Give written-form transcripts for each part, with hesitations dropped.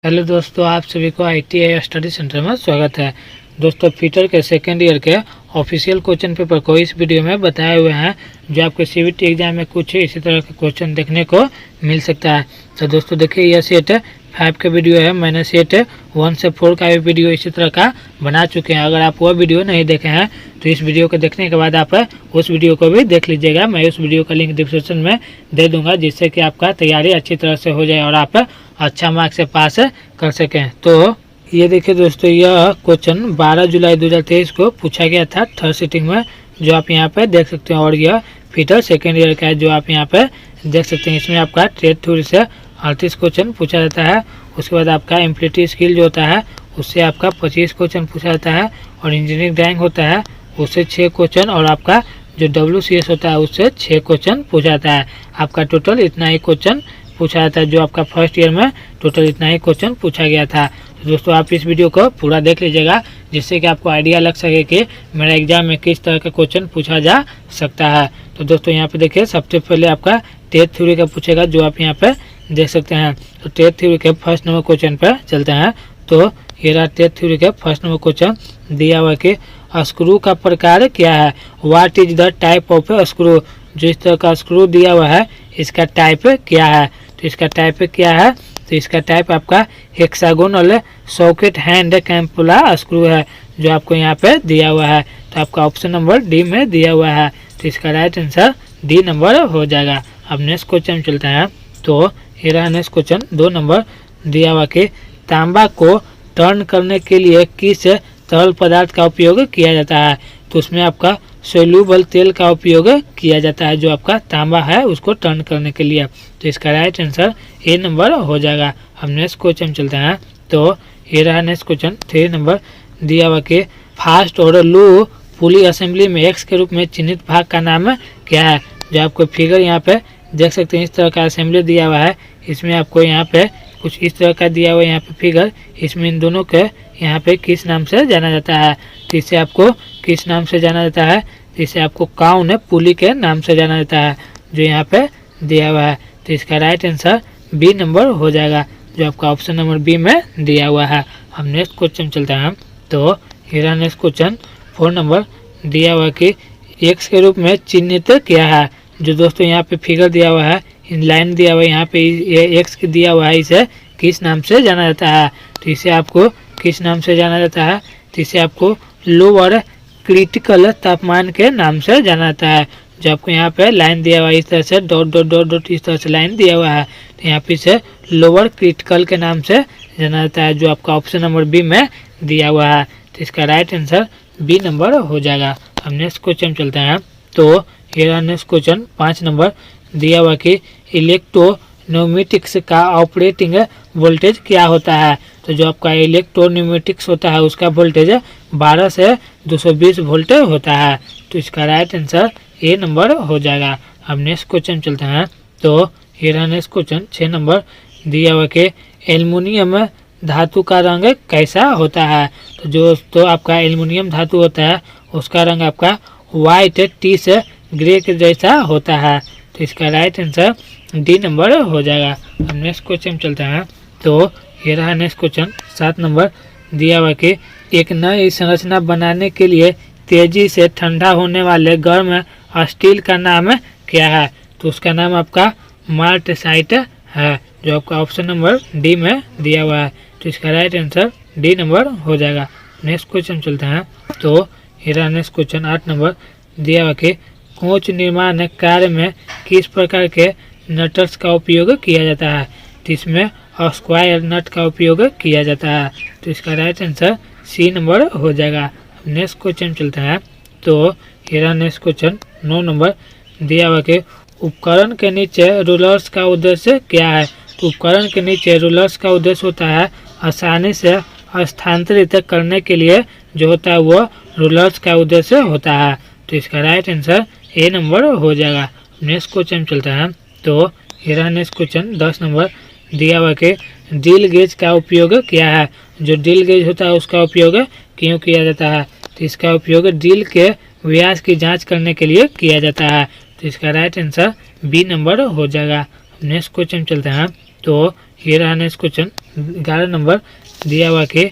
Hello दोस्तों, आप सभी को ITI स्टडी सेंटर में स्वागत है। दोस्तों, फीटर के सेकेंड ईयर के ऑफिशियल क्वेश्चन पेपर को इस वीडियो में बताए हुए हैं, जो आपके CBT एग्जाम में कुछ इसी तरह के क्वेश्चन देखने को मिल सकता है। तो दोस्तों देखिए, यह सेट 5 का वीडियो है। मैंने सेट 1 से 4 का भी वीडियो इसी तरह का बना चुके हैं। अगर आप वह वीडियो नहीं देखे हैं तो इस वीडियो को देखने के बाद आप उस वीडियो को भी देख लीजिएगा। मैं उस वीडियो का लिंक डिस्क्रिप्शन में दे दूंगा, जिससे कि आपका तैयारी अच्छी तरह से हो जाए और आप अच्छा मार्क्स से पास कर सकें। तो ये देखिए दोस्तों, यह क्वेश्चन 12 जुलाई 2023 को पूछा गया था थर्ड सिटिंग में, जो आप यहाँ पे देख सकते हैं। और यह फीटर सेकेंड ईयर का है, जो आप यहाँ पे देख सकते हैं। इसमें आपका ट्रेड थ्योरी से 38 क्वेश्चन पूछा जाता है। उसके बाद आपका एम्प्लीट्यूड स्किल जो होता है उससे आपका 25 क्वेश्चन पूछा जाता है। और इंजीनियरिंग ड्राइंग होता है उससे 6 क्वेश्चन, और आपका जो WCS होता है उससे 6 क्वेश्चन पूछा जाता है। आपका टोटल इतना ही क्वेश्चन पूछा जाता है, जो आपका फर्स्ट ईयर में टोटल इतना ही क्वेश्चन पूछा गया था। तो दोस्तों आप इस वीडियो को पूरा देख लीजिएगा, जिससे कि आपको आइडिया लग सके कि मेरा एग्जाम में किस तरह का क्वेश्चन पूछा जा सकता है। तो दोस्तों यहाँ पे देखिए, सबसे पहले आपका ट्रेड थ्योरी का पूछेगा, जो आप यहाँ पे देख सकते हैं। तो ट्रेड थ्योरी के फर्स्ट नंबर क्वेश्चन पर चलते हैं। तो ये रहा ट्रेड थ्योरी के फर्स्ट नंबर क्वेश्चन। दिया हुआ कि स्क्रू का प्रकार क्या है, what is the type of screw. जो इस तरह का स्क्रू दिया हुआ है, इसका टाइप क्या है। तो इसका टाइप क्या है, तो इसका टाइप आपका हेक्सागोनल सॉकेट हैंड कैंपुला स्क्रू है, जो आपको यहाँ पे दिया हुआ है। तो आपका ऑप्शन नंबर डी में दिया हुआ है। तो इसका राइट आंसर डी नंबर हो जाएगा। अब नेक्स्ट क्वेश्चन चलता है। तो ये रहा नेक्स्ट क्वेश्चन 2 नंबर। दिया हुआ कि तांबा को टर्न करने के लिए किस तरल पदार्थ का उपयोग किया जाता है। तो उसमें आपका सोल्यूबल तेल का उपयोग किया जाता है, जो आपका तांबा है उसको टर्न करने के लिए। तो इसका राइट आंसर ए नंबर हो जाएगा। हम नेक्स्ट क्वेश्चन चलते हैं। तो ये रहा नेक्स्ट क्वेश्चन 3 नंबर। दिया हुआ कि फास्ट और लो पुली असेंबली में एक्स के रूप में चिन्हित भाग का नाम क्या है। जो आपको फिगर यहाँ पे देख सकते हैं, इस तरह का असेंबली दिया हुआ है। इसमें आपको यहाँ पे कुछ इस तरह का दिया हुआ है यहाँ पे फिगर। इसमें इन दोनों के यहाँ पे किस नाम से जाना जाता है। तो इसे आपको किस नाम से जाना जाता है, तो इसे आपको काउन पुली के नाम से जाना जाता है, जो यहाँ पे दिया हुआ है। तो इसका राइट आंसर बी नंबर हो जाएगा, जो आपका ऑप्शन नंबर बी में दिया हुआ है। हम नेक्स्ट क्वेश्चन चलते हैं। तो ये नेक्स्ट क्वेश्चन 4 नंबर। दिया हुआ कि एक्स के रूप में चिन्हित क्या है। जो दोस्तों यहाँ पे फिगर दिया हुआ है, इन लाइन दिया हुआ है यहाँ पे, ये एक्स दिया हुआ है, इसे किस नाम से जाना जाता है। तो इसे आपको किस नाम से जाना जाता है, तो इसे आपको लोअर क्रिटिकल तापमान के नाम से जाना जाता है। जो आपको यहाँ पे लाइन दिया हुआ है, इस तरह से डॉट डॉट डॉट डॉट इस तरह से लाइन दिया हुआ है। तो यहाँ पे इसे लोअर क्रिटिकल के नाम से जाना जाता है, जो आपका ऑप्शन नंबर बी में दिया हुआ है। तो इसका राइट आंसर बी नंबर हो जाएगा। हम नेक्स्ट क्वेश्चन चलते हैं। तो ये रहा नेक्स्ट क्वेश्चन 5 नंबर। दिया हुआ कि इलेक्ट्रोन्यूमेटिक्स का ऑपरेटिंग वोल्टेज क्या होता है। तो जो आपका इलेक्ट्रोन्यूमेटिक्स होता है उसका वोल्टेज 12 से 220 वोल्ट होता है। तो इसका राइट आंसर ए नंबर हो जाएगा। अब नेक्स्ट क्वेश्चन चलते हैं। तो ये रहा नेक्स्ट क्वेश्चन 6 नंबर। दिया हुआ कि एल्युमिनियम धातु का रंग कैसा होता है। तो जो तो आपका एल्युमिनियम धातु होता है उसका रंग आपका वाइट टी से ग्रे के जैसा होता है। तो इसका राइट आंसर डी नंबर हो जाएगा। अब नेक्स्ट क्वेश्चन चलते हैं। तो ये रहा नेक्स्ट क्वेश्चन 7 नंबर। दिया हुआ कि एक नई संरचना बनाने के लिए तेजी से ठंडा होने वाले गर्म स्टील का नाम क्या है। तो उसका नाम आपका मार्टेसाइट है, जो आपका ऑप्शन नंबर डी में दिया हुआ है। तो इसका राइट आंसर डी नंबर हो जाएगा। नेक्स्ट क्वेश्चन चलते हैं। तो ये रहा नेक्स्ट क्वेश्चन 8 नंबर। दिया हुआ कि कोच निर्माण कार्य में किस प्रकार के नट्स का उपयोग किया जाता है। तो इसमें स्क्वायर नट का उपयोग किया जाता है। तो इसका राइट आंसर सी नंबर हो जाएगा। नेक्स्ट क्वेश्चन चलते हैं। तो ये रहा नेक्स्ट क्वेश्चन 9 नंबर। दिया हुआ कि उपकरण के नीचे रूलर्स का उद्देश्य क्या है। तो उपकरण के नीचे रूलर्स का उद्देश्य होता है आसानी से स्थानांतरित करने के लिए, जो होता है वो रूलर्स का उद्देश्य होता है। तो इसका राइट आंसर ए नंबर हो जाएगा। नेक्स्ट क्वेश्चन चलता है। तो ये रहा नेक्स्ट क्वेश्चन 10 नंबर। दिया हुआ कि ड्रिल गेज का उपयोग क्या है। जो ड्रिल गेज होता है उसका उपयोग क्यों किया जाता है। तो इसका उपयोग ड्रिल के व्यास की जांच करने के लिए किया जाता है। तो इसका राइट आंसर बी नंबर हो जाएगा। नेक्स्ट क्वेश्चन चलते हैं। तो ये रहा नेक्स्ट क्वेश्चन 11 नंबर दिया हुआ कि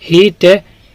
हीट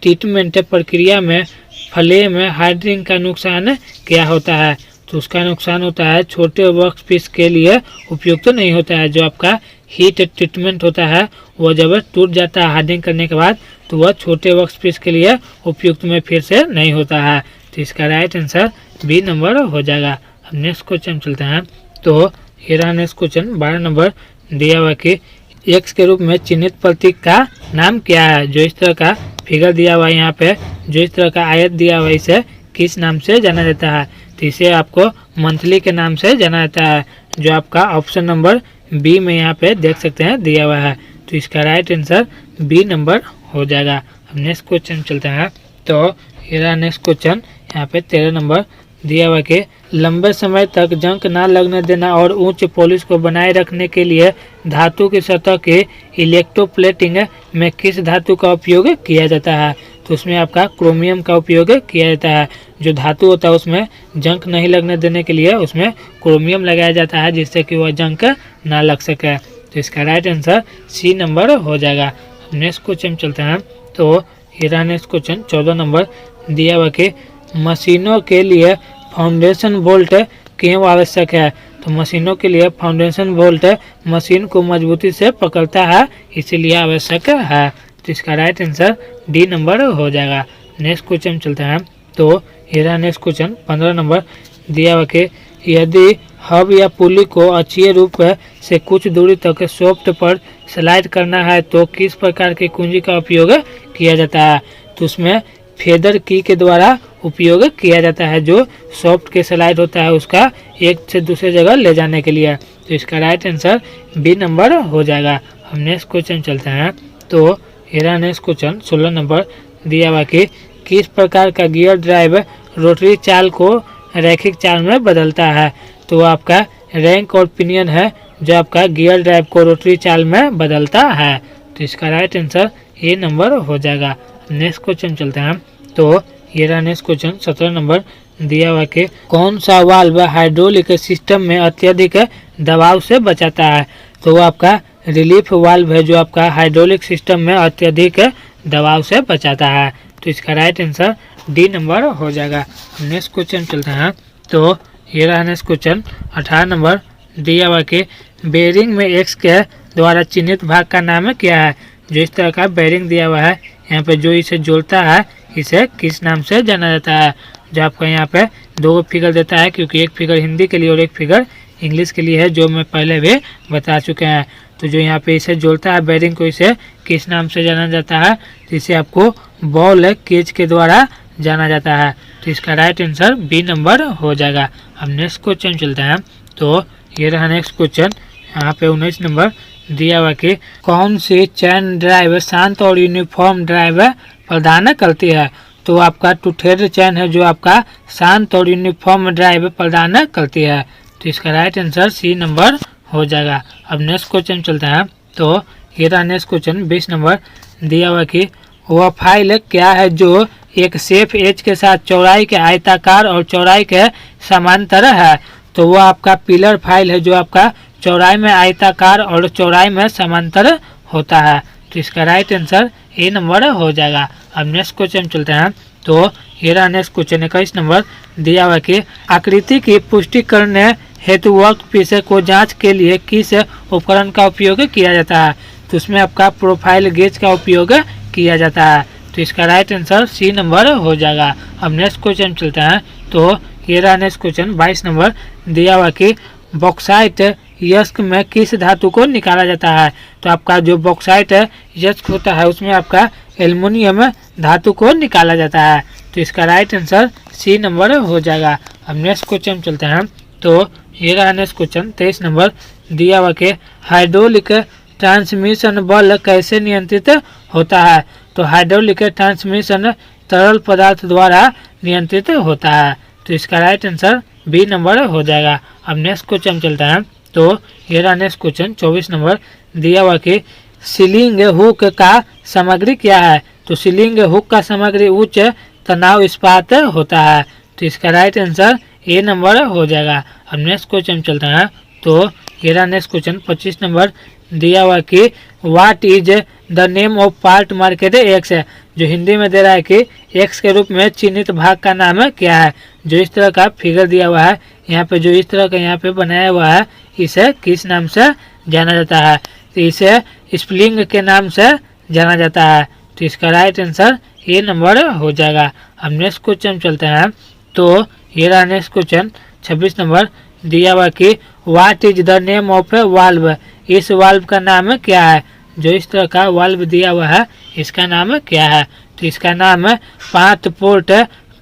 ट्रीटमेंट प्रक्रिया में फ्लेम हार्डनिंग का नुकसान क्या होता है। तो उसका नुकसान होता है छोटे वर्क पीस के लिए उपयुक्त तो नहीं होता है। जो आपका हीट ट्रीटमेंट होता है वह जब टूट जाता है हार्डनिंग करने के बाद तो वह छोटे वर्क पीस के लिए उपयुक्त में फिर से नहीं होता है। तो इसका राइट आंसर बी नंबर हो जाएगा। अब नेक्स्ट क्वेश्चन चलते हैं। तो ये रहा नेक्स्ट क्वेश्चन 12 नंबर दिया हुआ कि एक्स के रूप में चिन्हित प्रतीक का नाम क्या है। जो इस तरह का फिगर दिया हुआ है यहाँ पे, जो इस तरह का आयत दिया हुआ है, इसे किस नाम से जाना जाता है। तो इसे आपको मंथली के नाम से जाना जाता है, जो आपका ऑप्शन नंबर बी में यहाँ पे देख सकते हैं दिया हुआ है। तो इसका राइट आंसर बी नंबर हो जाएगा। अब नेक्स्ट क्वेश्चन चलते हैं। तो ये रहा नेक्स्ट क्वेश्चन यहाँ पे 13 नंबर दिया हुआ कि लंबे समय तक जंग ना लगने देना और उच्च पॉलिश को बनाए रखने के लिए धातु की सतह के इलेक्ट्रोप्लेटिंग में किस धातु का उपयोग किया जाता है। तो उसमें आपका क्रोमियम का उपयोग किया जाता है। जो धातु होता है उसमें जंग नहीं लगने देने के लिए उसमें क्रोमियम लगाया जाता है, जिससे कि वह जंग ना लग सके। तो इसका राइट आंसर सी नंबर हो जाएगा। नेक्स्ट क्वेश्चन चलते हैं। तो ये रहा नेक्स्ट क्वेश्चन 14 नंबर दिया हुआ कि मशीनों के लिए फाउंडेशन बोल्ट क्यों आवश्यक है। तो मशीनों के लिए फाउंडेशन बोल्ट मशीन को मजबूती से पकड़ता है, इसीलिए आवश्यक है। तो इसका राइट आंसर डी नंबर हो जाएगा। नेक्स्ट क्वेश्चन चलते हैं। तो ये रहा नेक्स्ट क्वेश्चन 15 नंबर दिया हुआ कि यदि हब या पुली को अक्षीय रूप से कुछ दूरी तक सॉफ्ट पर स्लाइड करना है तो किस प्रकार की कुंजी का उपयोग किया जाता है। तो उसमें फेदर की के द्वारा उपयोग किया जाता है, जो सॉफ्ट के स्लाइड होता है उसका एक से दूसरे जगह ले जाने के लिए। तो इसका राइट आंसर बी नंबर हो जाएगा। हम नेक्स्ट क्वेश्चन चलते हैं। तो ये रहा नेक्स्ट क्वेश्चन 16 नंबर दिया हुआ कि किस प्रकार का गियर ड्राइव रोटरी चाल को रैखिक चाल में बदलता है। तो आपका रैंक और पिनियन है जो आपका गियर ड्राइव को रोटरी चाल में बदलता है। तो इसका राइट आंसर ए नंबर हो जाएगा। नेक्स्ट क्वेश्चन चलते हैं। तो ये रहा नेक्स्ट क्वेश्चन 17 नंबर दिया हुआ कि कौन सा वाल्व हाइड्रोलिक सिस्टम में अत्यधिक दबाव से बचाता है। तो वो आपका रिलीफ वाल्व है, जो आपका हाइड्रोलिक सिस्टम में अत्यधिक दबाव से बचाता है। तो इसका राइट आंसर डी नंबर हो जाएगा। नेक्स्ट क्वेश्चन चलते हैं। तो ये रहा नेक्स्ट क्वेश्चन 18 नंबर दिया हुआ कि बेरिंग में एक्स के द्वारा चिन्हित भाग का नाम क्या है। जो इस तरह का बेरिंग दिया हुआ है यहाँ पे, जो इसे जोड़ता है इसे किस नाम से जाना जाता है। जो आपका यहाँ पे दो फिगर देता है, क्योंकि एक फिगर हिंदी के लिए और एक फिगर इंग्लिश के लिए है, जो मैं पहले भी बता चुके हैं। तो जो यहाँ पे इसे जोड़ता है बेरिंग को, इसे किस नाम से जाना जाता है। तो इसे आपको बॉल केज के द्वारा जाना जाता है। तो इसका राइट आंसर बी नंबर हो जाएगा। अब नेक्स्ट क्वेश्चन चलते हैं। तो ये रहा नेक्स्ट क्वेश्चन यहाँ पे 19 नंबर दिया हुआ कि कौन सी चैन ड्राइव शांत और यूनिफॉर्म ड्राइव प्रदान करती है। तो आपका टू थ्रेड चैन है जो आपका शांत और यूनिफॉर्म ड्राइव प्रदान करती है। तो इसका राइट आंसर सी नंबर हो जाएगा। अब नेक्स्ट क्वेश्चन चलते हैं। तो ये रहा नेक्स्ट क्वेश्चन 20 नंबर दिया हुआ कि वह फाइल क्या है जो एक सेफ एज के साथ चौड़ाई के आयताकार और चौड़ाई के समांतर है। तो वो आपका पिलर फाइल है, जो आपका चौड़ाई में आयताकार और चौड़ाई में समांतर होता है। तो इसका राइट आंसर ए नंबर हो जाएगा। अब नेक्स्ट क्वेश्चन चलते हैं। तो ये रहा नेक्स्ट क्वेश्चन 21 नंबर दिया हुआ कि आकृति की पुष्टि करने हेतु वर्क पीस को जांच के लिए किस उपकरण का उपयोग किया जाता है। तो उसमें आपका प्रोफाइल गेज का उपयोग किया जाता है। तो इसका राइट आंसर सी नंबर हो जाएगा। अब नेक्स्ट क्वेश्चन चलते हैं। तो ये रहा नेक्स्ट क्वेश्चन 22 नंबर दिया हुआ कि बॉक्साइट यस्क में किस धातु को निकाला जाता है। तो आपका जो बॉक्साइट यस्क होता है उसमें आपका एल्युमिनियम धातु को निकाला जाता है। तो इसका राइट आंसर सी नंबर हो जाएगा। अब नेक्स्ट क्वेश्चन चलते हैं। तो ये रहा नेक्स्ट क्वेश्चन 23 नंबर दिया हुआ कि हाइड्रोलिक ट्रांसमिशन बल कैसे नियंत्रित होता है। तो हाइड्रोलिक ट्रांसमिशन तरल पदार्थ द्वारा नियंत्रित होता है। तो इसका राइट आंसर बी नंबर हो जाएगा। अब नेक्स्ट क्वेश्चन चलता है। तो ये रहा नेक्स्ट क्वेश्चन 24 नंबर दिया हुआ कि सीलिंग हुक का सामग्री क्या है। तो सीलिंग हुक का सामग्री उच्च तनाव इस्पात होता है। तो इसका राइट आंसर ए नंबर हो जाएगा। अब नेक्स्ट क्वेश्चन चलता है। तो ये रहा नेक्स्ट क्वेश्चन 25 नंबर दिया हुआ कि what is the name of part market x है, जो हिंदी में दे रहा है कि एक्स के रूप में चिन्हित भाग का नाम क्या है। जो इस तरह का फिगर दिया हुआ है यहाँ पे, जो इस तरह का यहाँ पे बनाया हुआ है, इसे किस नाम से जाना जाता है? तो इसे स्प्लिंग के नाम से जाना जाता है। तो इसका राइट आंसर ए नंबर हो जाएगा। अब नेक्स्ट क्वेश्चन चलते हैं। तो ये रहा नेक्स्ट क्वेश्चन 26 नंबर दिया हुआ कि what is the name of a valve, इस वाल्व का नाम क्या है? जो इस तरह का वाल्व दिया हुआ है इसका नाम क्या है? तो इसका नाम 5 पोर्ट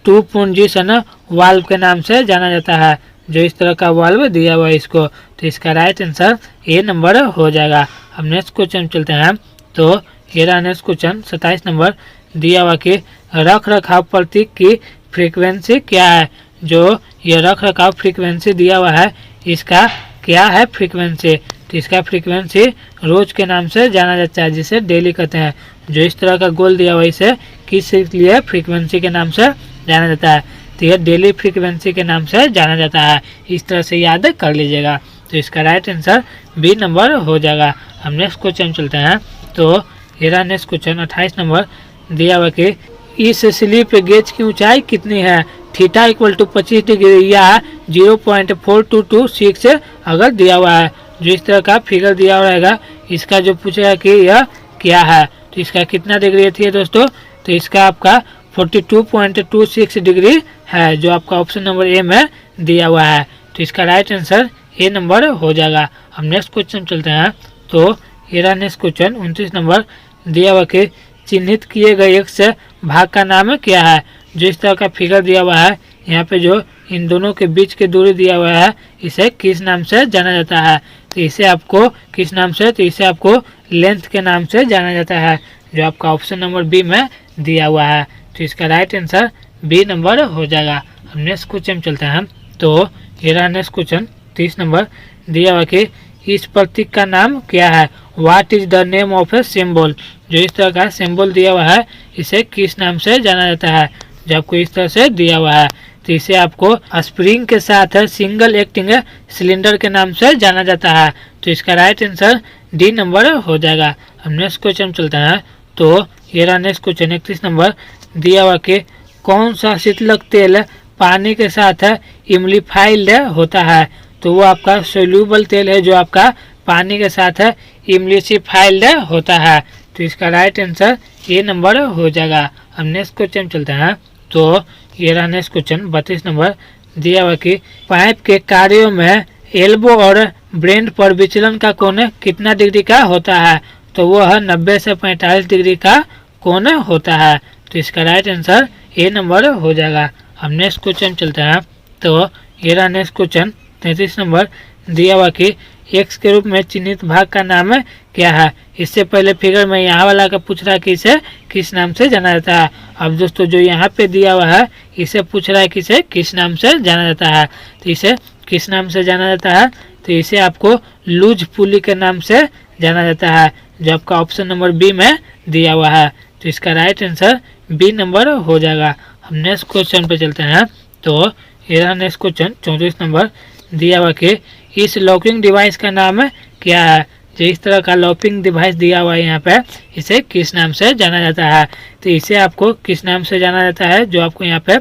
2 पोजीशन वाल्व के नाम से जाना जाता है। जो इस तरह का वाल्व दिया हुआ है इसको, तो इसका राइट आंसर ए नंबर हो जाएगा। अब नेक्स्ट क्वेश्चन चलते हैं। तो ये रहा नेक्स्ट क्वेश्चन 27 नंबर दिया हुआ कि रख रखाव प्रतीक की फ्रीक्वेंसी क्या है? जो ये रख रखाव फ्रीक्वेंसी दिया हुआ है इसका क्या है फ्रीक्वेंसी? तो इसका फ्रीक्वेंसी रोज के नाम से जाना जाता है, जिसे डेली कहते हैं। जो इस तरह का गोल दिया हुआ है इसे किस लिए फ्रीक्वेंसी के नाम से जाना जाता है? तो यह डेली फ्रीक्वेंसी के नाम से जाना जाता है। इस तरह से याद कर लीजिएगा। तो इसका राइट आंसर बी नंबर हो जाएगा। हम नेक्स्ट क्वेश्चन चलते हैं। तो ये रहा नेक्स्ट क्वेश्चन 28 नंबर दिया हुआ कि इस स्लिप गेज की ऊंचाई कितनी है? थीटा इक्वल टू 25 डिग्री या 0.4226 अगर दिया हुआ है। जो इस तरह का फिगर दिया हुआ रहेगा इसका जो पूछेगा कि यह क्या है, तो इसका कितना डिग्री थी दोस्तों? तो इसका आपका 42.26 डिग्री है, जो आपका ऑप्शन नंबर ए में दिया हुआ है। तो इसका राइट आंसर ए नंबर हो जाएगा। हम नेक्स्ट क्वेश्चन चलते हैं। तो ये रहा नेक्स्ट क्वेश्चन 29 नंबर दिया हुआ कि चिन्हित किए गए एक्स भाग का नाम क्या है? जो इस तरह का फिगर दिया हुआ है यहाँ पे, जो इन दोनों के बीच की दूरी दिया हुआ है इसे किस नाम से जाना जाता है? तो इसे आपको किस नाम से? तो इसे आपको लेंथ के नाम से जाना जाता है, जो आपका ऑप्शन नंबर बी में दिया हुआ है। तो इसका राइट आंसर बी नंबर हो जाएगा। हम नेक्स्ट क्वेश्चन चलते हैं। तो ये रहा नेक्स्ट क्वेश्चन 30 नंबर दिया हुआ कि इस प्रतीक का नाम क्या है? What is the name of a symbol? जो इस तरह का सिंबल दिया हुआ है इसे किस नाम से जाना जाता है? जो आपको इस तरह से दिया हुआ है, तो इसे आपको स्प्रिंग के साथ सिंगल एक्टिंग सिलेंडर के नाम से जाना जाता है। तो इसका राइट आंसर डी नंबर हो जाएगा। हम नेक्स्ट क्वेश्चन चलते हैं। तो ये रहा नेक्स्ट क्वेश्चन 31 नंबर दिया हुआ कि कौन सा शीतलक तेल पानी के साथ इम्लीफाइड होता है? तो वो आपका सोल्यूबल तेल है, जो आपका पानी के साथ इम्लीफाइड होता है। तो इसका राइट आंसर ए नंबर हो जाएगा। हम नेक्स्ट क्वेश्चन चलते हैं। तो ये रहा नेक्स्ट क्वेश्चन 32 नंबर दिया हुआ कि पाइप के कार्यों में एल्बो और ब्रेंड पर विचलन का कोण कितना डिग्री का होता है? तो वह 90 से 45 डिग्री का कोण होता है। तो इसका राइट आंसर ए नंबर हो जाएगा। हम नेक्स्ट क्वेश्चन चलते हैं। तो ये रहा नेक्स्ट क्वेश्चन 33 नंबर दिया हुआ कि एक्स के रूप में चिन्हित भाग का नाम क्या है? इससे पहले फिगर में यहाँ वाला का पूछ रहा है कि इसे किस नाम से जाना जाता है। अब दोस्तों जो यहाँ पे दिया हुआ है इसे पूछ रहा है कि इसे किस नाम से जाना जाता है। तो इसे किस नाम से जाना जाता है? तो इसे आपको लूज पुली के नाम से जाना जाता है, जो आपका ऑप्शन नंबर बी में दिया हुआ है। तो इसका राइट आंसर बी नंबर हो जाएगा। हम नेक्स्ट क्वेश्चन पे चलते हैं। तो ये रहा नेक्स्ट क्वेश्चन 34 नंबर दिया हुआ कि इस लॉकिंग डिवाइस का नाम क्या है? जो इस तरह का लॉकिंग डिवाइस दिया हुआ है यहाँ पे, इसे किस नाम से जाना जाता है? तो इसे आपको किस नाम से जाना जाता है? जो आपको यहाँ पे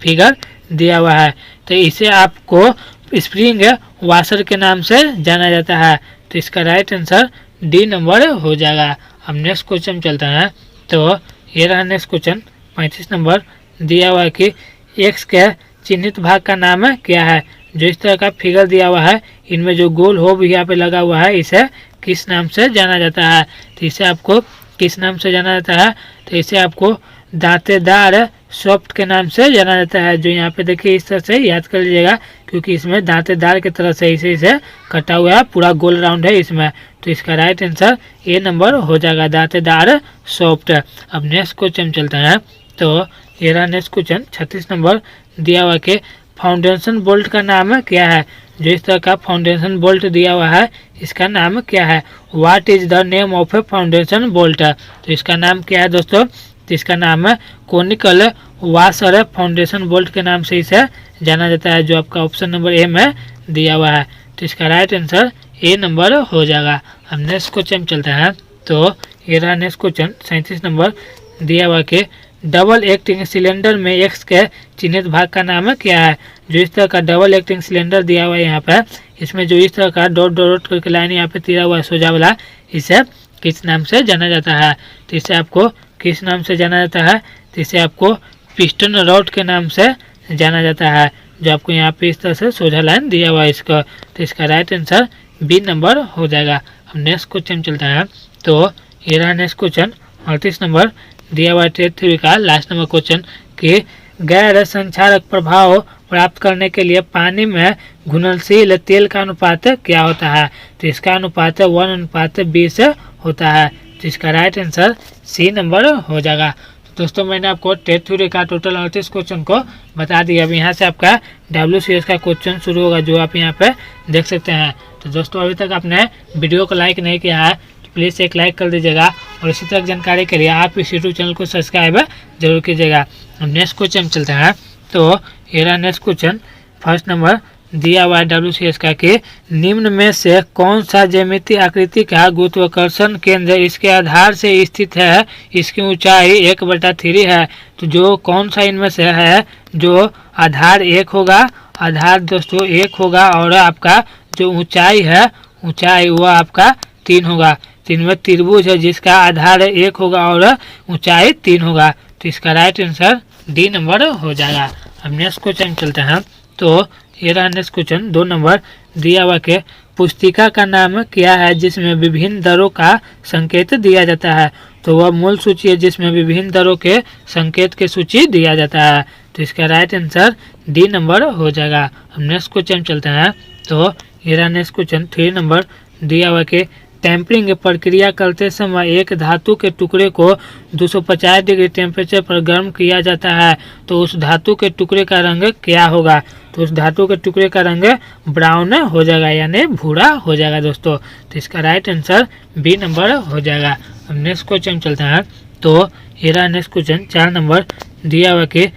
फिगर दिया हुआ है, तो इसे आपको स्प्रिंग वाशर के नाम से जाना जाता है। तो इसका राइट आंसर डी नंबर हो जाएगा। हम नेक्स्ट क्वेश्चन चलते हैं। तो ये रहा नेक्स्ट क्वेश्चन 35 नंबर दिया हुआ है कि एक्स के चिन्हित भाग का नाम क्या है? जो इस तरह का फिगर दिया हुआ है इनमें जो गोल हो भी यहाँ पे लगा हुआ है इसे किस नाम से जाना जाता है? तो इसे आपको किस नाम से जाना जाता है? तो इसे आपको दांतेदार सॉफ्ट के नाम से जाना जाता है। जो यहाँ पे देखिए इस तरह से याद कर लीजिएगा, क्योंकि इसमें दांतेदार की तरह से इसे कटा हुआ है, पूरा गोल राउंड है इसमें। तो इसका राइट आंसर ए नंबर हो जाएगा, दांतेदार सॉफ्ट। अब नेक्स्ट क्वेश्चन चलते हैं। तो ये रहा नेक्स्ट क्वेश्चन 36 नंबर दिया हुआ कि फाउंडेशन बोल्ट का नाम क्या है? जो इस तरह का फाउंडेशन बोल्ट दिया हुआ है इसका नाम क्या है? What is the name of A foundation bolt? तो इसका नाम क्या है दोस्तों? तो इसका नाम है कोनिकल वाशर फाउंडेशन बोल्ट के नाम से इसे जाना जाता है, जो आपका ऑप्शन नंबर ए में दिया हुआ है। तो इसका राइट आंसर ए नंबर हो जाएगा। अब नेक्स्ट क्वेश्चन चलते हैं। तो ये रहा नेक्स्ट क्वेश्चन 37 नंबर दिया हुआ कि डबल एक्टिंग सिलेंडर में एक्स के चिन्हित भाग का नाम क्या है। जो इस तरह का डबल एक्टिंग सिलेंडर दिया हुआ है यहाँ पे, इसमें जो इस तरह का डॉट डॉट करके लाइन यहाँ पे तिरा हुआ है सोजा वाला, इसे किस नाम से जाना जाता है। तो इसे आपको किस नाम से जाना जाता है, तो इसे आपको पिस्टन रॉड के नाम से जाना जाता है। जो आपको यहाँ पे इस तरह से सोजा लाइन दिया हुआ है इसका, तो इसका राइट आंसर बी नंबर हो जाएगा। हम नेक्स्ट क्वेश्चन चलते हैं। तो ये रहा नेक्स्ट क्वेश्चन 38 नंबर दिया हुआ टेट 3 का लास्ट नंबर क्वेश्चन कि गैर संक्षारक प्रभाव प्राप्त करने के लिए पानी में घुलनशील तेल का अनुपात क्या होता है। तो इसका अनुपात 1:20 होता है। तो इसका राइट आंसर सी नंबर हो जाएगा। दोस्तों मैंने आपको टेट थ्योरी का टोटल 38 क्वेश्चन को बता दिया। अब यहाँ से आपका WCS का क्वेश्चन शुरू होगा, जो आप यहाँ पे देख सकते हैं। तो दोस्तों अभी तक आपने वीडियो को लाइक नहीं किया है तो प्लीज़ एक लाइक कर दीजिएगा, और इसी तरह जानकारी के लिए आप इस यूट्यूब चैनल को सब्सक्राइब जरूर कीजिएगा। हम नेक्स्ट क्वेश्चन चलते हैं। तो ये रहा नेक्स्ट क्वेश्चन फर्स्ट नंबर दिया हुआ है WCS का कि निम्न में से कौन सा ज्यामितीय आकृति का गुरुत्वाकर्षण केंद्र इसके आधार से स्थित है, इसकी ऊंचाई 1/3 है। तो जो कौन सा इनमें से है, जो आधार 1 होगा, आधार दोस्तों 1 होगा, और आपका जो ऊंचाई है, ऊंचाई वो आपका 3 होगा। तो इनमें त्रिभुज है जिसका आधार 1 होगा और ऊंचाई 3 होगा। तो इसका राइट आंसर डी नंबर हो जाएगा। अब नेक्स्ट क्वेश्चन चलते हैं। तो ये रहा नेक्स्ट क्वेश्चन 2 नंबर दिया हुआ के पुस्तिका का नाम क्या है जिसमें विभिन्न दरों का संकेत दिया जाता है। तो वह मूल सूची है जिसमें विभिन्न दरों के संकेत की सूची दिया जाता है। तो इसका राइट आंसर डी नंबर हो जाएगा। हम नेक्स्ट क्वेश्चन चलते हैं। तो ये रहा नेक्स्ट क्वेश्चन 3 नंबर दिया हुआ के टेम्परिंग प्रक्रिया करते समय एक धातु के टुकड़े को 250 डिग्री टेम्परेचर पर गर्म किया जाता है। तो उस धातु के टुकड़े का रंग क्या होगा। तो उस धातु के टुकड़े का रंग ब्राउन हो जाएगा, यानी भूरा हो जाएगा दोस्तों। तो इसका राइट आंसर बी नंबर हो जाएगा। अब नेक्स्ट क्वेश्चन चलते हैं। तो ये रहा नेक्स्ट क्वेश्चन 4 नंबर दिया हुआ कि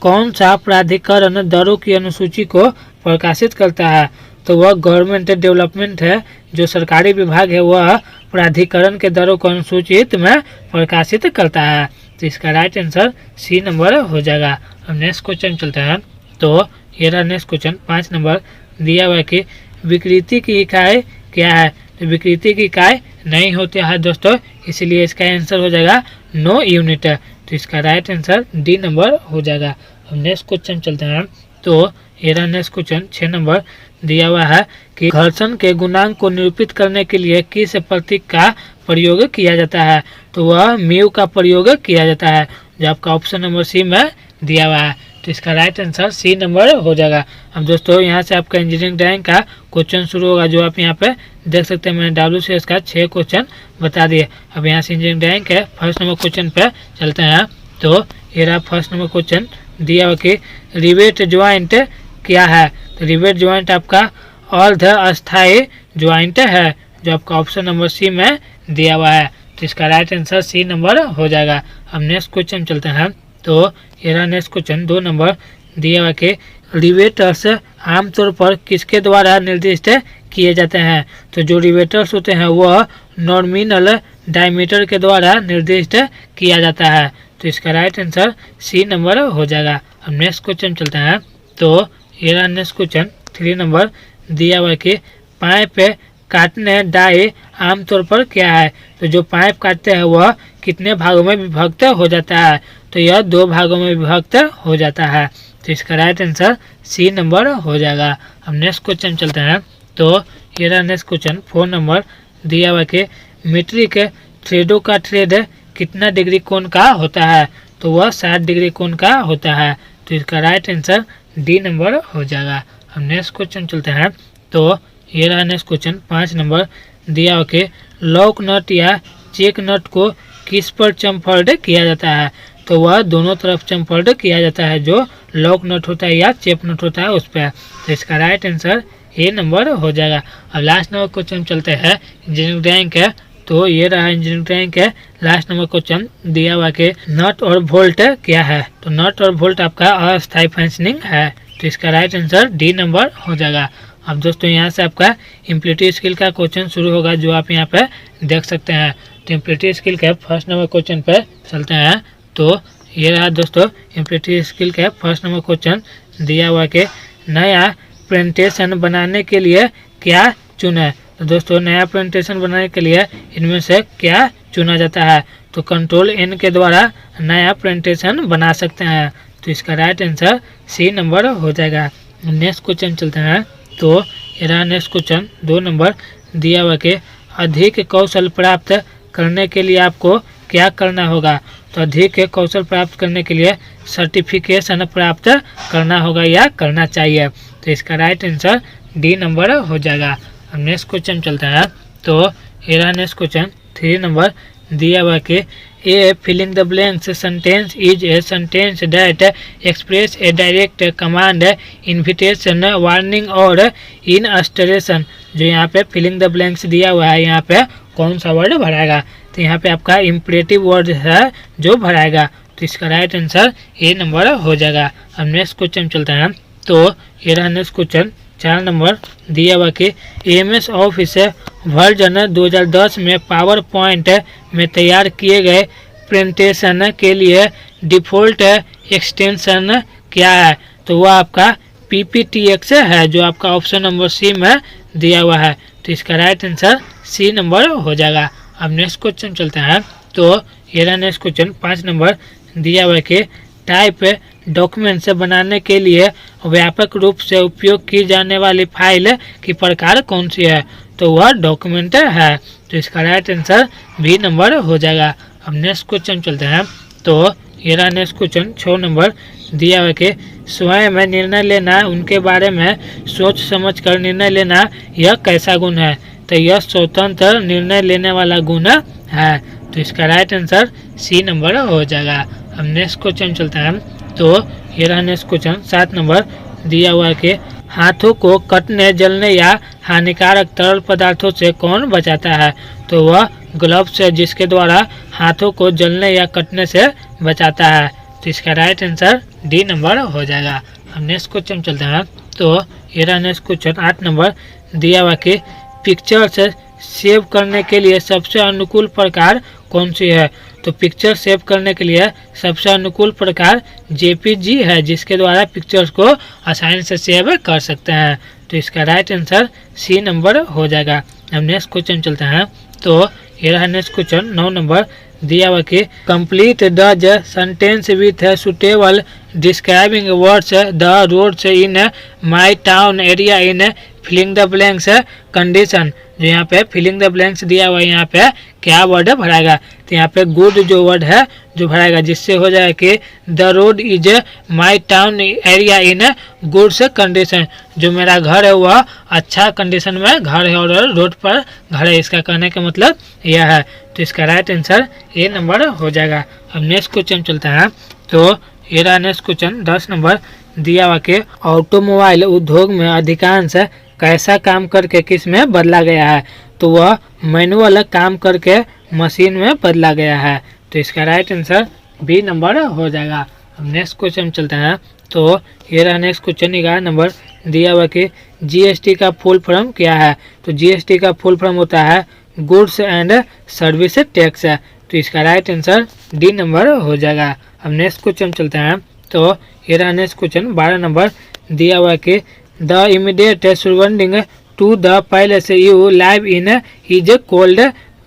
कौन सा प्राधिकरण दरों की अनुसूची को प्रकाशित करता है। तो वह गवर्नमेंट डेवलपमेंट है, जो सरकारी विभाग है वह प्राधिकरण के दरों को अनुसूचित में प्रकाशित करता है। तो इसका राइट आंसर सी नंबर हो जाएगा। अब नेक्स्ट क्वेश्चन चलते हैं। तो ये रहा नेक्स्ट क्वेश्चन 5 नंबर दिया हुआ कि विकृति की इकाई क्या है। तो विकृति की इकाई नहीं होती है दोस्तों, इसलिए इसका आंसर हो जाएगा नो यूनिट। तो इसका राइट आंसर डी नंबर हो जाएगा। अब नेक्स्ट क्वेश्चन चलते हैं। तो ये रहा नेक्स्ट क्वेश्चन 6 नंबर दिया हुआ है कि घर्षण के गुणांक को निरूपित करने के लिए किस प्रतीक का प्रयोग किया जाता है। तो वह म्यू का प्रयोग किया जाता है, जो आपका ऑप्शन नंबर सी में दिया हुआ है। तो इसका राइट आंसर सी नंबर हो जाएगा। अब दोस्तों यहाँ से आपका इंजीनियरिंग ड्राइंग का क्वेश्चन शुरू होगा, जो आप यहाँ पे देख सकते हैं। मैंने WCS का 6 क्वेश्चन बता दिए। अब यहाँ से इंजीनियरिंग ड्राइंग के फर्स्ट नंबर क्वेश्चन पे चलते हैं। तो ये रहा फर्स्ट नंबर क्वेश्चन दिया हुआ कि रिवेट ज्वाइंट क्या है। तो रिवेट ज्वाइंट आपका अर्ध अस्थायी ज्वाइंट है, जो आपका ऑप्शन नंबर सी में दिया हुआ है। तो इसका राइट आंसर सी नंबर हो जाएगा। अब नेक्स्ट क्वेश्चन चलते हैं। तो ये रहा नेक्स्ट क्वेश्चन 2 नंबर दिया हुआ कि रिवेटर्स आमतौर पर किसके द्वारा निर्दिष्ट किए जाते हैं। तो जो रिवेटर्स होते हैं वह नॉमिनल डायमीटर के द्वारा निर्दिष्ट किया जाता है। तो इसका राइट आंसर सी नंबर हो जाएगा। अब नेक्स्ट क्वेश्चन चलते हैं। तो ये रहा नेक्स्ट क्वेश्चन 3 नंबर दिया हुआ कि पाइप काटने डाई आमतौर पर क्या है। तो जो पाइप काटते हैं वह कितने भागों में विभक्त हो जाता है। तो यह 2 भागों में विभक्त हो जाता है। तो इसका राइट आंसर सी नंबर हो जाएगा। अब नेक्स्ट क्वेश्चन चलते हैं। तो ये रहा नेक्स्ट क्वेश्चन 4 नंबर दिया हुआ कि मीट्रिक थ्रेडों का थ्रेड कितना डिग्री कोण का होता है। तो वह 60 डिग्री कोण का होता है। तो इसका राइट आंसर डी नंबर हो जाएगा। हम नेक्स्ट क्वेश्चन चलते हैं। तो ये रहा नेक्स्ट क्वेश्चन 5 नंबर दिया हुआ कि लॉक नट या चेक नट को किस पर चम्फर्ड किया जाता है। तो वह दोनों तरफ चम्फर्ड किया जाता है, जो लॉक नट होता है या चेप नट होता है उस पर। तो इसका राइट आंसर ए नंबर हो जाएगा। अब लास्ट नंबर क्वेश्चन चलते हैं इंजीनियरिंग ड्राइंग के। तो ये रहा इंजीनियरिंग ड्राइंग के लास्ट नंबर क्वेश्चन दिया हुआ कि नट और वोल्ट क्या है। तो नट और वोल्ट आपका अस्थायी फंक्शनिंग है। तो इसका राइट आंसर डी नंबर हो जाएगा। अब दोस्तों यहाँ से आपका इम्प्लीटी स्किल का क्वेश्चन शुरू होगा, जो आप यहाँ पे देख सकते हैं। तो इम्प्लीटी स्किल के फर्स्ट नंबर क्वेश्चन पे चलते हैं। तो ये रहा दोस्तों इम्प्लीटी स्किल के फर्स्ट नंबर क्वेश्चन दिया हुआ कि नया प्रेजेंटेशन बनाने के लिए क्या चुने। तो दोस्तों नया प्रेजेंटेशन बनाने के लिए इनमें से क्या चुना जाता है। तो कंट्रोल एन के द्वारा नया प्रेजेंटेशन बना सकते हैं। तो इसका राइट आंसर सी नंबर हो जाएगा। नेक्स्ट क्वेश्चन चलते हैं। तो ये रहा नेक्स्ट क्वेश्चन 2 नंबर दिया हुआ कि अधिक कौशल प्राप्त करने के लिए आपको क्या करना होगा। तो अधिक कौशल प्राप्त करने के लिए सर्टिफिकेशन प्राप्त करना होगा या करना चाहिए। तो इसका राइट आंसर डी नंबर हो जाएगा। अब नेक्स्ट क्वेश्चन चलता है। तो ये रहा नेक्स्ट क्वेश्चन 3 नंबर दिया हुआ कि a filling the blanks sentence is a sentence that express a direct command invitation warning or installation. जो यहाँ पे फिलिंग द ब्लैंक्स दिया हुआ है, यहाँ पे कौन सा वर्ड भराएगा। तो यहाँ पे आपका इम्परेटिव वर्ड है जो भराएगा। तो इसका राइट आंसर ए नंबर हो जाएगा। अब नेक्स्ट क्वेश्चन चलता है। तो ये रहा नेक्स्ट क्वेश्चन 4 नंबर दिया हुआ कि एमएस ऑफिस वर्जन 2010 में पावर पॉइंट में तैयार किए गए प्रेजेंटेशन के लिए डिफ़ॉल्ट एक्सटेंशन क्या है। तो वह आपका PPTX है, जो आपका ऑप्शन नंबर सी में दिया हुआ है। तो इसका राइट आंसर सी नंबर हो जाएगा। अब नेक्स्ट क्वेश्चन चलते हैं। तो ये रहा नेक्स्ट क्वेश्चन 5 नंबर दिया हुआ है कि टाइप डॉक्यूमेंट्स बनाने के लिए व्यापक रूप से उपयोग की जाने वाली फाइल की प्रकार कौन सी है। तो वह डॉक्यूमेंट है। तो इसका राइट आंसर बी नंबर हो जाएगा। अब नेक्स्ट क्वेश्चन चलते हैं। तो ये रहा नेक्स्ट क्वेश्चन 6 नंबर दिया हुआ कि स्वयं में निर्णय लेना, उनके बारे में सोच समझ कर निर्णय लेना, यह कैसा गुण है। तो यह स्वतंत्र निर्णय लेने वाला गुण है। तो इसका राइट आंसर सी नंबर हो जाएगा। अब नेक्स्ट क्वेश्चन चलता है। तो ये रहा नेक्स्ट क्वेश्चन 7 नंबर दिया हुआ है कि हाथों को कटने, जलने या हानिकारक तरल पदार्थों से कौन बचाता है। तो वह ग्लव्स है, जिसके द्वारा हाथों को जलने या कटने से बचाता है। तो इसका राइट आंसर डी नंबर हो जाएगा। अब नेक्स्ट क्वेश्चन चलते हैं। तो ये रहा नेक्स्ट क्वेश्चन 8 नंबर दिया हुआ कि पिक्चर्स सेव करने के लिए सबसे अनुकूल प्रकार कौन सी है। तो पिक्चर सेव करने के लिए सबसे अनुकूल प्रकार JPG है, जिसके द्वारा पिक्चर्स को आसानी से सेव कर सकते हैं। तो इसका राइट आंसर सी नंबर हो जाएगा। अब नेक्स्ट क्वेश्चन चलते हैं। तो ये रहा नेक्स्ट क्वेश्चन 9 नंबर दिया हुआ कि complete the sentence with suitable describing words the roads in my town area in filling the blanks condition. जो यहाँ पे फिलिंग द ब्लैंक्स दिया हुआ है, यहाँ पे क्या वर्ड भराएगा। तो यहाँ पे गुड जो वर्ड है जो भराएगा, जिससे हो जाएगा कि the road is my town area in goods condition. जो मेरा घर है वह अच्छा कंडीशन में घर है और रोड पर घर है, इसका कहने का मतलब यह है। तो इसका राइट आंसर ए नंबर हो जाएगा। अब नेक्स्ट क्वेश्चन चलता है। तो ये रहा नेक्स्ट क्वेश्चन 10 नंबर दिया हुआ कि ऑटोमोबाइल उद्योग में अधिकांश कैसा काम करके किस में बदला गया है। तो वह मैनुअल काम करके मशीन में बदला गया है। तो इसका राइट आंसर बी नंबर हो जाएगा। अब नेक्स्ट क्वेश्चन चलते हैं। तो ये रहा नेक्स्ट क्वेश्चन 11 नंबर दिया हुआ कि GST का फुल फॉर्म क्या है। तो GST का फुल फॉर्म होता है गुड्स एंड सर्विस टैक्स। तो इसका राइट आंसर डी नंबर हो जाएगा। अब नेक्स्ट क्वेश्चन चलते हैं। तो ये रहा नेक्स्ट क्वेश्चन 12 नंबर दिया हुआ कि the immediate surrounding to the palace you live in is cold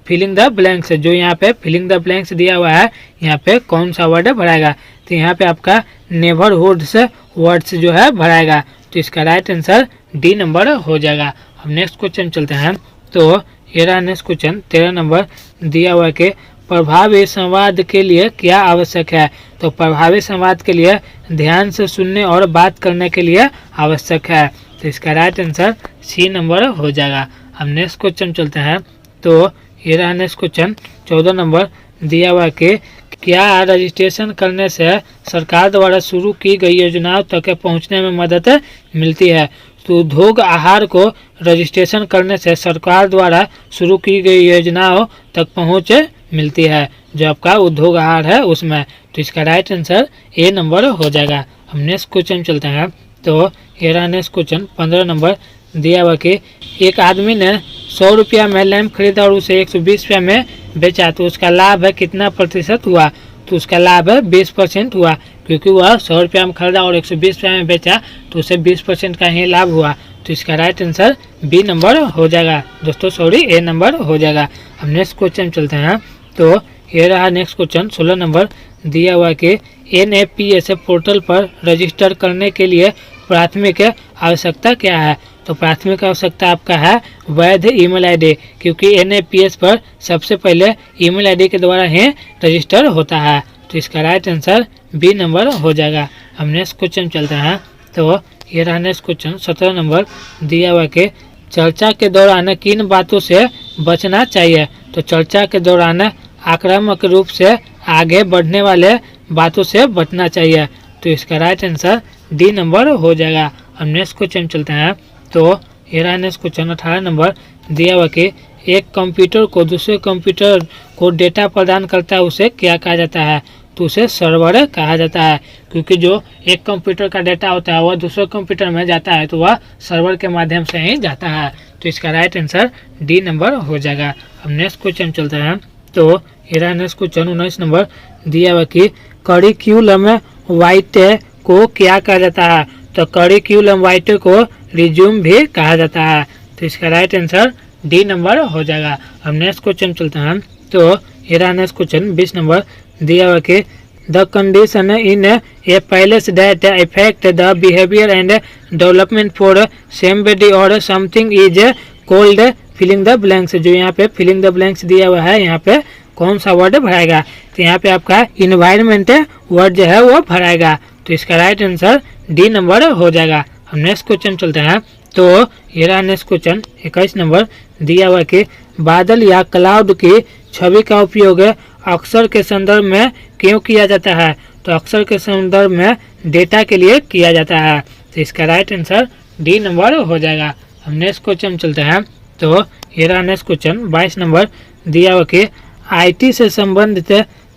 filling the blanks. जो यहाँ पे फिलिंग द ब्लैंक्स दिया हुआ है, यहाँ पे कौन सा वर्ड भराएगा। तो यहाँ पे आपका नेबरहुड्स वर्ड्स जो है भराएगा। तो इसका राइट आंसर डी नंबर हो जाएगा। अब नेक्स्ट क्वेश्चन चलते हैं। तो ये रहा नेक्स्ट क्वेश्चन 13 नंबर दिया हुआ है कि प्रभावी संवाद के लिए क्या आवश्यक है। तो प्रभावी संवाद के लिए ध्यान से सुनने और बात करने के लिए आवश्यक है। तो इसका राइट आंसर सी नंबर हो जाएगा। अब नेक्स्ट क्वेश्चन चलते हैं। तो ये रहा नेक्स्ट क्वेश्चन 14 नंबर दिया हुआ कि क्या रजिस्ट्रेशन करने से सरकार द्वारा शुरू की गई योजनाओं तक पहुंचने में मदद मिलती है। तो उद्योग आहार को रजिस्ट्रेशन करने से सरकार द्वारा शुरू की गई योजनाओं तक पहुंच मिलती है, जो आपका उद्योग आहार है उसमें। तो इसका राइट आंसर ए नंबर हो जाएगा। अब नेक्स्ट क्वेश्चन चलते हैं। तो ये रहा नेक्स्ट क्वेश्चन 15 नंबर दिया हुआ कि एक आदमी ने 100 रुपया में लैंप खरीदा और उसे 120 रुपया में बेचा, तो उसका लाभ है कितना प्रतिशत हुआ? तो उसका लाभ है 20% हुआ, क्योंकि वह 100 रुपया में खरीदा और 120 रुपया में बेचा, तो उसे 20% का ही लाभ हुआ। तो इसका राइट आंसर बी नंबर हो जाएगा दोस्तों, सॉरी ए नंबर हो जाएगा। अब नेक्स्ट क्वेश्चन चलते हैं। तो ये रहा नेक्स्ट क्वेश्चन 16 नंबर। दिया हुआ कि NAPS पोर्टल पर रजिस्टर करने के लिए प्राथमिक आवश्यकता क्या है? तो प्राथमिक आवश्यकता आपका है वैध ईमेल आईडी, क्योंकि NAPS पर सबसे पहले ईमेल आईडी के द्वारा ही रजिस्टर होता है। तो इसका राइट आंसर बी नंबर हो जाएगा। हम नेक्स्ट क्वेश्चन चलते हैं। तो ये रहा नेक्स्ट क्वेश्चन 17 नंबर। दिया हुआ कि चर्चा के दौरान किन बातों से बचना चाहिए? तो चर्चा के दौरान आक्रामक रूप से आगे बढ़ने वाले बातों से बचना चाहिए। तो इसका राइट आंसर डी नंबर हो जाएगा। हम नेक्स्ट क्वेश्चन चलते हैं। तो ये रहा नेक्स्ट क्वेश्चन 18 नंबर। दिया हुआ कि एक कंप्यूटर को दूसरे कंप्यूटर को डेटा प्रदान करता है, उसे क्या कहा जाता है? तो उसे सर्वर कहा जाता है, क्योंकि जो एक कंप्यूटर का डेटा होता है वह दूसरे कंप्यूटर में जाता है, तो वह सर्वर के माध्यम से ही जाता है। तो इसका राइट आंसर डी नंबर हो जाएगा। अब नेक्स्ट क्वेश्चन चलते हैं। तो ये रहा नेक्स्ट क्वेश्चन 19 नंबर। दिया हुआ कि करिक्यूलम वाइटे को क्या कहा जाता है? तो करिक्यूलम वाइटे को रिज्यूम भी कहा जाता है। तो इसका राइट आंसर डी नंबर हो जाएगा। अब नेक्स्ट क्वेश्चन चलते हैं। तो ये रहा नेक्स्ट क्वेश्चन 20 नंबर। दिया हुआ कि the condition in a palace that effect the behaviour and development for somebody or something is called filling the blanks. जो यहाँ पे फिलिंग द ब्लैंक्स दिया हुआ है, यहाँ पे कौन सा वर्ड भराएगा? तो यहाँ पे आपका इन्वायरमेंट वर्ड जो है वो भराएगा। तो इसका राइट आंसर डी नंबर हो जाएगा। हम नेक्स्ट क्वेश्चन चलते हैं। तो ये रहा नेक्स्ट क्वेश्चन 21 नंबर। दिया हुआ कि बादल या क्लाउड की छवि का उपयोग अक्सर के संदर्भ में क्यों किया जाता है? तो अक्सर के संदर्भ में डेटा के लिए किया जाता है। तो इसका राइट आंसर डी नंबर हो जाएगा। हम नेक्स्ट क्वेश्चन चलते हैं। तो ये रहा नेक्स्ट क्वेश्चन 22 नंबर। दिया हुआ कि IT से संबंधित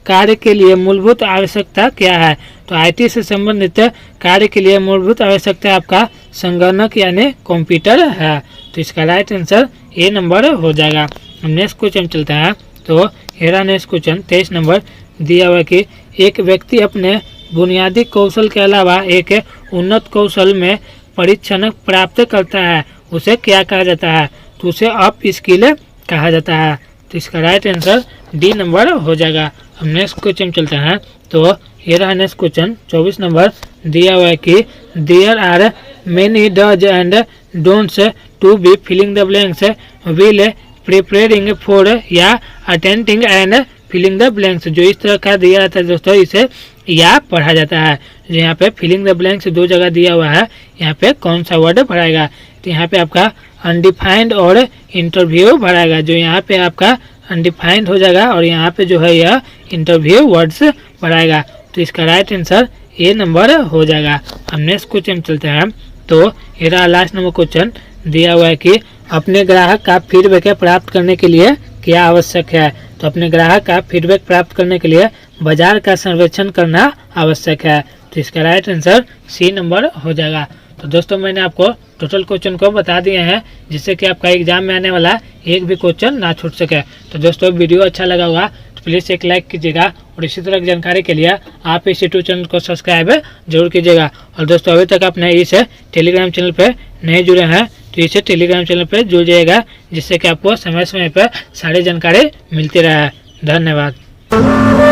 कार्य के लिए मूलभूत आवश्यकता क्या है? तो IT से संबंधित कार्य के लिए मूलभूत आवश्यकता आपका संगणक यानी कंप्यूटर है। तो इसका राइट आंसर ए नंबर हो जाएगा। हम नेक्स्ट क्वेश्चन चलते हैं। तो ये रहा नेक्स्ट क्वेश्चन 23 नंबर। दिया हुआ कि एक व्यक्ति अपने बुनियादी कौशल के अलावा एक उन्नत कौशल में परीक्षण प्राप्त करता है, उसे क्या कहा जाता है? तो उसे अप स्किल कहा जाता है। तो इसका राइट आंसर डी नंबर हो जाएगा। हम नेक्स्ट क्वेश्चन चलते हैं। तो ये रहा नेक्स्ट क्वेश्चन 24 नंबर। दिया हुआ है कि there are many dos and don'ts to be filling the blanks will preparing for या attending and filling the blanks. जो इस तरह का दिया जाता है दोस्तों, इसे या पढ़ा जाता है। जो यहाँ पे फिलिंग द ब्लैंक्स दो जगह दिया हुआ है, यहाँ पे कौन सा वर्ड भराएगा? तो यहाँ पे आपका अनडिफाइंड और इंटरव्यू भराएगा। जो यहाँ पे आपका अनडिफाइंड हो जाएगा और यहाँ पे जो है यह इंटरव्यू वर्ड्स भराएगा। तो इसका राइट आंसर ए नंबर हो जाएगा। हम नेक्स्ट क्वेश्चन चलते हैं। तो ये रहा लास्ट नंबर क्वेश्चन। दिया हुआ है कि अपने ग्राहक का फीडबैक प्राप्त करने के लिए क्या आवश्यक है? तो अपने ग्राहक का फीडबैक प्राप्त करने के लिए बाजार का सर्वेक्षण करना आवश्यक है। तो इसका राइट आंसर सी नंबर हो जाएगा। तो दोस्तों मैंने आपको टोटल क्वेश्चन को बता दिए हैं, जिससे कि आपका एग्जाम में आने वाला एक भी क्वेश्चन ना छूट सके। तो दोस्तों वीडियो अच्छा लगा होगा तो प्लीज़ एक लाइक कीजिएगा और इसी तरह की जानकारी के लिए आप इस यूट्यूब चैनल को सब्सक्राइब जरूर कीजिएगा। और दोस्तों अभी तक आपने इस टेलीग्राम चैनल पर नहीं जुड़े हैं तो इसे टेलीग्राम चैनल पर जुड़ जाइएगा, जिससे कि आपको समय समय पर सारी जानकारी मिलती रहे। धन्यवाद।